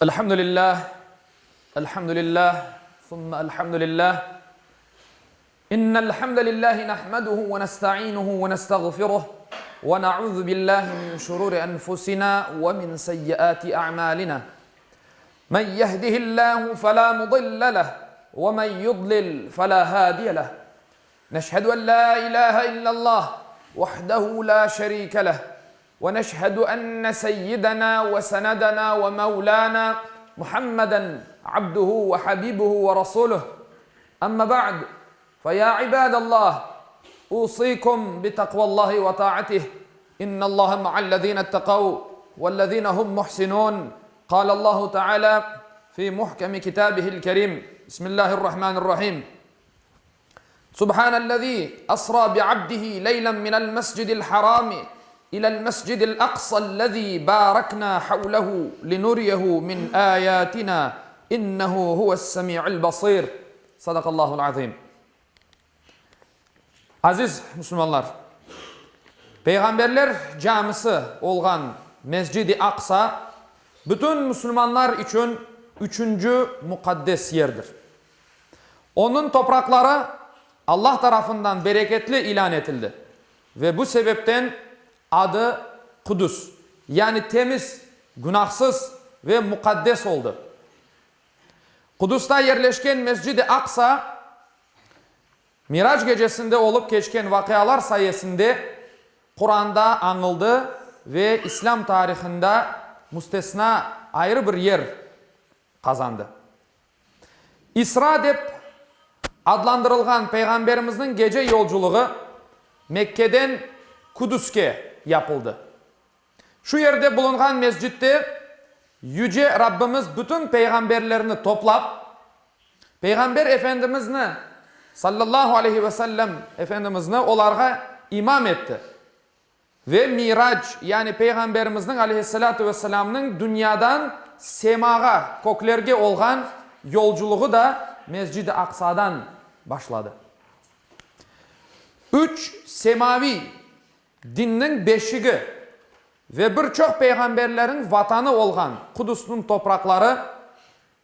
Elhamdülillah, elhamdülillah, thumma elhamdülillah. İnnel hamdelellahi nahmeduhu ve nesta'inuhu ve nestağfiruh ve na'udzu billahi min şururi enfusina ve min seyyiati a'malina. Men yehdihillahu fela mudille leh ve men yudlil fela hadiye leh. Neşhedü en la ilahe illallah vahdehu la şerike leh. ونشهد أن سيدنا وسندنا ومولانا محمدا عبده وحبيبه ورسوله أما بعد فيا عباد الله أوصيكم بتقوى الله وطاعته إن الله مع الذين اتقوا والذين هم محسنون قال الله تعالى في محكم كتابه الكريم بسم الله الرحمن الرحيم سبحان الذي أسرى بعبده ليلا من المسجد الحرام إلى المسجد الأقصى الذي باركنا حوله لنريه من آياتنا إنه هو السميع البصير صدق الله العظيم. Aziz Müslümanlar, Peygamberler camisi olgan Mescid-i Aksa bütün Müslümanlar için üçüncü mukaddes yerdir. Onun toprakları Allah tarafından bereketli ilan edildi ve bu sebepten adı Kudüs, yani temiz, günahsız ve mukaddes oldu. Kudüs'te yerleşken Mescid-i Aksa, Miraç gecesinde olup geçken vakalar sayesinde Kur'an'da anıldı ve İslam tarihinde müstesna ayrı bir yer kazandı. İsra deyip adlandırılgan Peygamberimizin gece yolculuğu Mekke'den Kudüs'e yapıldı. Şu yerde bulungan mescitte Yüce Rabbimiz bütün peygamberlerini toplap Peygamber Efendimiz'ni sallallahu aleyhi ve sellem Efendimiz'ni onlara imam etti. Ve Miraç, yani Peygamberimizin aleyhissalatu vesselam'nın dünyadan semağa, köklerge olgan yolculuğu da Mescid-i Aksa'dan başladı. Üç semavi dinin beşiği ve birçok peygamberlerin vatanı olgan Kudüs'ün toprakları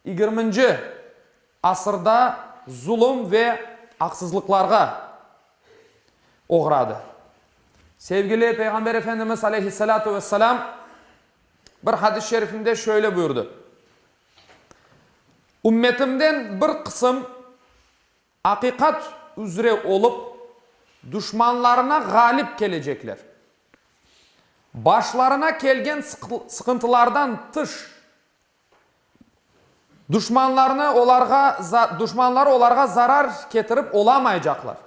20. asırda zulüm ve haksızlıklarga uğradı. Sevgili Peygamber Efendimiz aleyhissalatu vesselam bir hadis-i şerifinde şöyle buyurdu. Ümmetimden bir kısım hakikat üzere olup düşmanlarına galip gelecekler. Başlarına gelgen sıkıntılardan tış düşmanları onlarga zarar getirip olamayacaklar.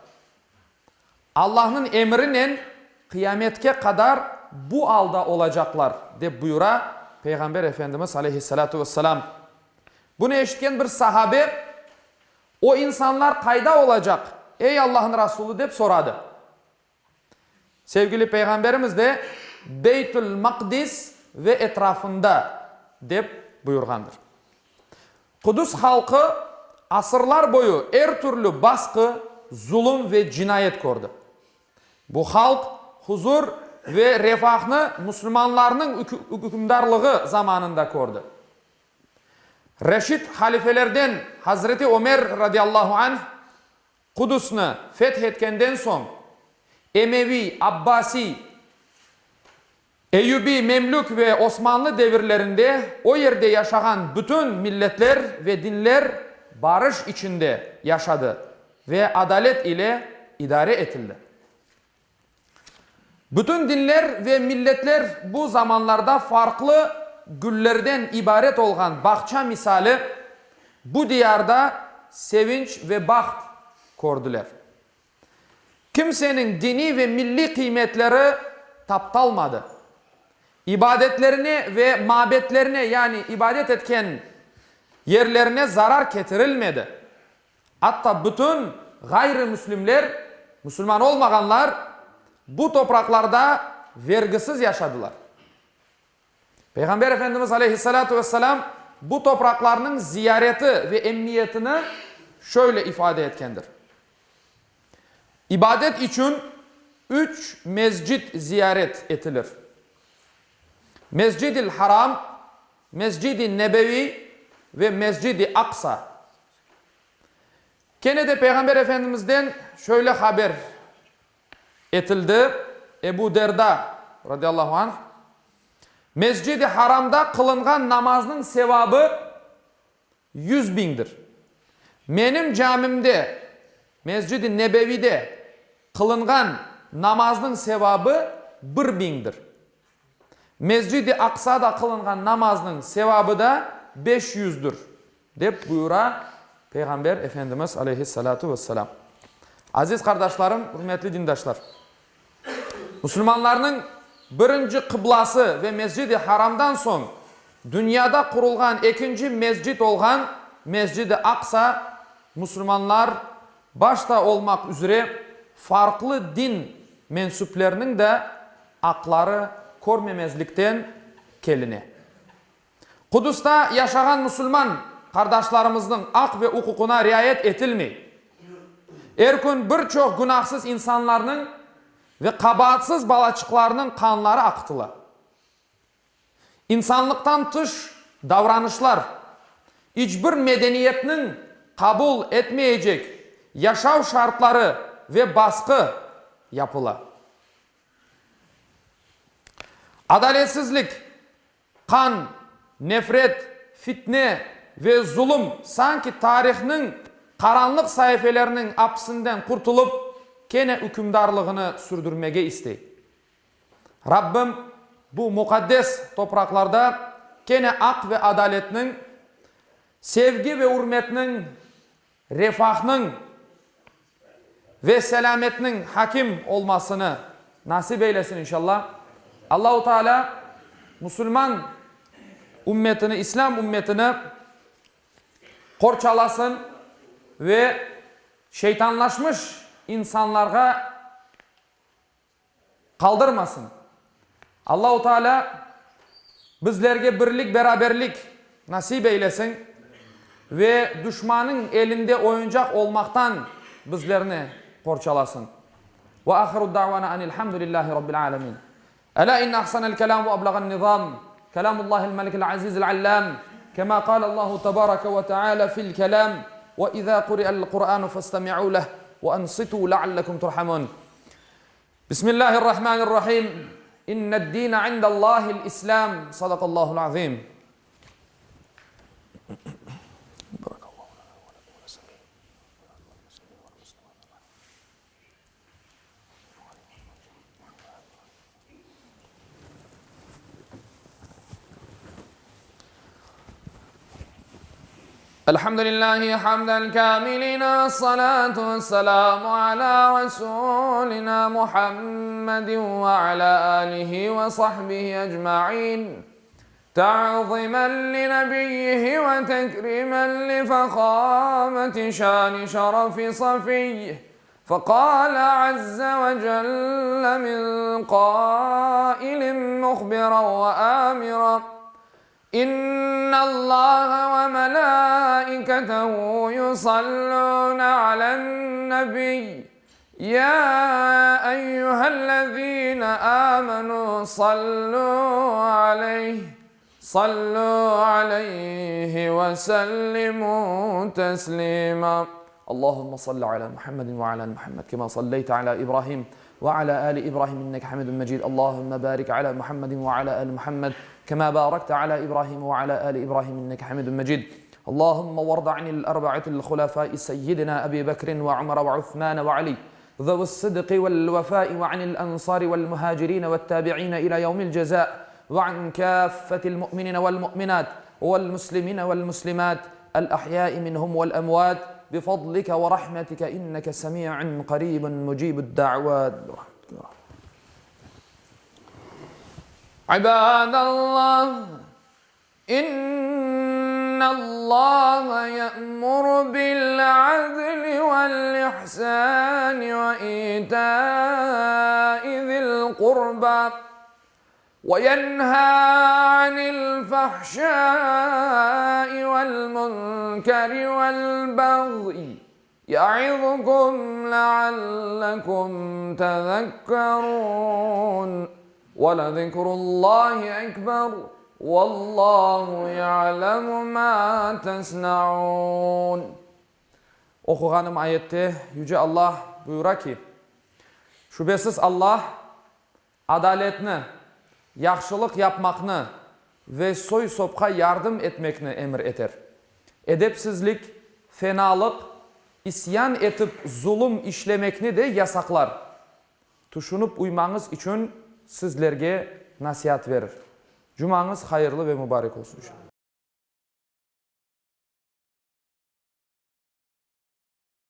Allah'ın emrinin kıyametke kadar bu alda olacaklar de buyura Peygamber Efendimiz aleyhissalatu vesselam. Bunu eşitken bir sahabe o insanlar kayda olacak ey Allah'ın Resulü deyip soradı. Sevgili Peygamberimiz de Beytül Makdis ve etrafında deyip buyurgandır. Kudüs halkı asırlar boyu her türlü baskı, zulüm ve cinayet gördü. Bu halk huzur ve refahını Müslümanların hükümdarlığı zamanında gördü. Reşit halifelerden Hazreti Ömer radıyallahu anh Kudüs'ünü fethetkenden son Emevi, Abbasi, Eyyubi, Memlük ve Osmanlı devirlerinde o yerde yaşayan bütün milletler ve dinler barış içinde yaşadı ve adalet ile idare edildi. Bütün dinler ve milletler bu zamanlarda farklı güllerden ibaret olan bahçe misali bu diyarda sevinç ve baht gördüler. Kimsenin dini ve milli kıymetleri taptalmadı. İbadetlerine ve mabetlerine, yani ibadet etken yerlerine zarar getirilmedi. Hatta bütün gayrimüslimler, Müslüman olmayanlar bu topraklarda vergisiz yaşadılar. Peygamber Efendimiz aleyhissalatu vesselam bu topraklarının ziyareti ve emniyetini şöyle ifade etkendir. İbadet için 3 mescit ziyaret edilir. Mescid-i Haram, Mescid-i Nebevi ve Mescid-i Aksa. Gene de Peygamber Efendimiz'den şöyle haber etildi. Ebu Derda radıyallahu anh. Mescid-i Haram'da kılıngan namazın sevabı 100 bindir. Benim camimde, Mescid-i Nebevi'de kılıngan namazın sevabı 1 bindir. Mescid-i Aksa'da kılıngan namazın sevabı da 500'dür. Dep buyura Peygamber Efendimiz aleyhissalatu vesselam. Aziz kardeşlerim, hürmetli dindaşlar. Müslümanların birinci kıblası ve Mescid-i Haram'dan son dünyada kurulgan ikinci mescid olgan Mescid-i Aksa, Müslümanlar başta olmak üzere farklı din mensuplarının da akları görmemezlikten kelini. Kudüs'ta yaşayan Müslüman kardeşlerimizin ak ve hukukuna riayet etilmeyi, her gün birçok günahsız insanların ve kabahatsiz balaçıklarının kanları aktılar. İnsanlıktan dış davranışlar, hiçbir medeniyetinin kabul etmeyecek yaşam şartları ve baskı yapıla. Adaletsizlik, kan, nefret, fitne ve zulüm sanki tarihinin karanlık sayfelerinin hapsinden kurtulup gene hükümdarlığını sürdürmege istey. Rabbim bu mukaddes topraklarda gene ak ve adaletinin, sevgi ve hürmetinin, refahının ve selametinin hakim olmasını nasip eylesin inşallah. Allah-u Teala Müslüman ümmetini, İslam ümmetini korçalasın ve şeytanlaşmış insanlarga kaldırmasın. Allah-u Teala bizlerge birlik, beraberlik nasip eylesin ve düşmanın elinde oyuncak olmaktan bizlerini korçalasın. Ve ahiru da'vana anilhamdülillahi rabbil alemin. Ela inne ahsanel kelam ve ablagan nizam. Kelamullahil melikil azizil allam. Kema kâle Allahu tebareke ve teâlâ fil kelam. Ve izâ kuri'el Kur'anu fastami'û leh. Ve ansitû leallekum turhamun. Bismillahirrahmanirrahim. İnned dîne indallâhil islam. Sadakallahul azim. Elhamdülillahi hamdel kamilina, salatu vesselamu ala Resulina Muhammedin ve ala alihi ve sahbihi ecma'in. Ta'zimen li nebiyyihi ve tekrimen li fekhameti şani şerefi safiyh. فقال عز وجل من قائل مخبرا وآمرا إن الله وملائكته يصلون على النبي يا أيها الذين آمنوا صلوا عليه وسلموا تسليما اللهم صل على محمد وعلى آل محمد كما صليت على إبراهيم وعلى آل إبراهيم إنك حميد مجيد اللهم بارك على محمد وعلى آل محمد كما باركت على إبراهيم وعلى آل إبراهيم إنك حميد مجيد اللهم وارض عن الأربعة الخلفاء سيدنا أبي بكر وعمر وعثمان وعلي ذوي الصدق والوفاء وعن الأنصار والمهاجرين والتابعين إلى يوم الجزاء وعن كافة المؤمنين والمؤمنات والمسلمين والمسلمات الأحياء منهم والأموات بفضلك ورحمتك إنك سميع قريب مجيب الدعوات عباد الله إن الله يأمر بالعدل والإحسان وإيتاء ذي القربى وينهى عن الفحشاء والمنكر والبغي يعظكم لعلكم تذكرون ولذكر الله أكبر Vallahu ya'lemu ma tasna'un. Okuğanım ayette Yüce Allah buyura ki, şüphesiz Allah adaletini, yaxşılık yapmakını ve soy sopka yardım etmekini emir eter. Edepsizlik, fenalık, isyan etip zulüm işlemekini de yasaklar. Tuşunup uymanız için sizlerge nasihat verir. Cumanız hayırlı ve mübarek olsun.